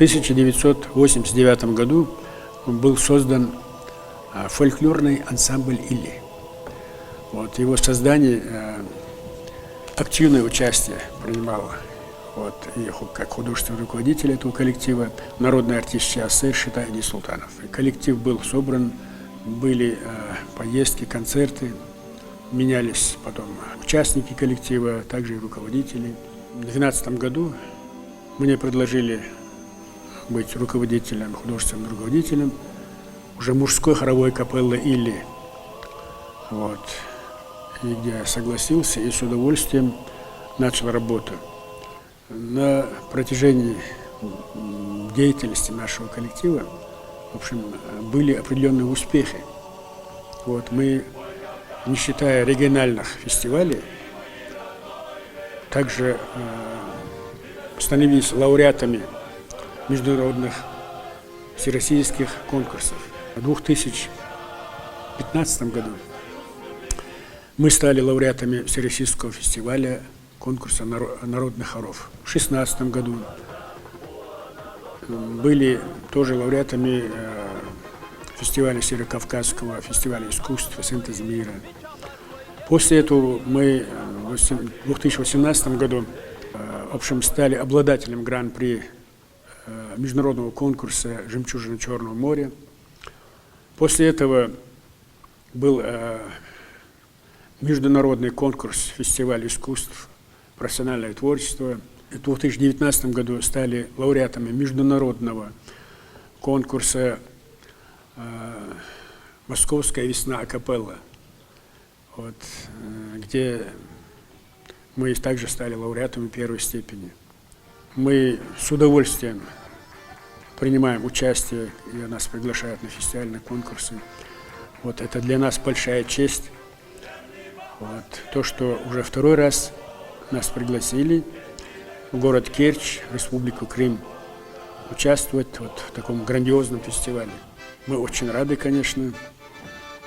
1989 году был создан фольклорный ансамбль «Или». Вот, его создание активное участие принимал и как художественный руководитель этого коллектива народный артист Чиасе Шитай Султанов. И коллектив был собран, были поездки, концерты, менялись потом участники коллектива, также и руководители. В 2012 году мне предложили быть руководителем, художественным руководителем уже мужской хоровой капеллы «Или». Вот. И где я согласился и с удовольствием начал работу. На протяжении деятельности нашего коллектива, в общем, были определенные успехи. Вот. Мы, не считая региональных фестивалей, также становились лауреатами международных всероссийских конкурсов. В 2015 году мы стали лауреатами Всероссийского фестиваля конкурса народных хоров. В 2016 году были тоже лауреатами фестиваля Северокавказского, фестиваля искусства, синтез мира. После этого мы в 2018 году в общем, стали обладателем гран-при международного конкурса «Жемчужина Черного моря». После этого был международный конкурс фестиваля искусств «Профессиональное творчество». В 2019 году стали лауреатами международного конкурса «Московская весна акапелла», вот, где мы также стали лауреатами первой степени. Мы с удовольствием принимаем участие, и нас приглашают на фестивальные конкурсы. Вот, это для нас большая честь. Вот, то, что уже второй раз нас пригласили в город Керчь, Республику Крым, участвовать вот в таком грандиозном фестивале. Мы очень рады, конечно.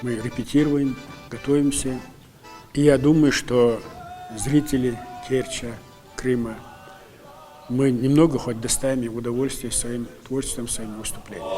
Мы репетируем, готовимся. И я думаю, что зрители Керчи, Крыма, мы немного хоть доставим им удовольствие своим творчеством, своими выступлениями.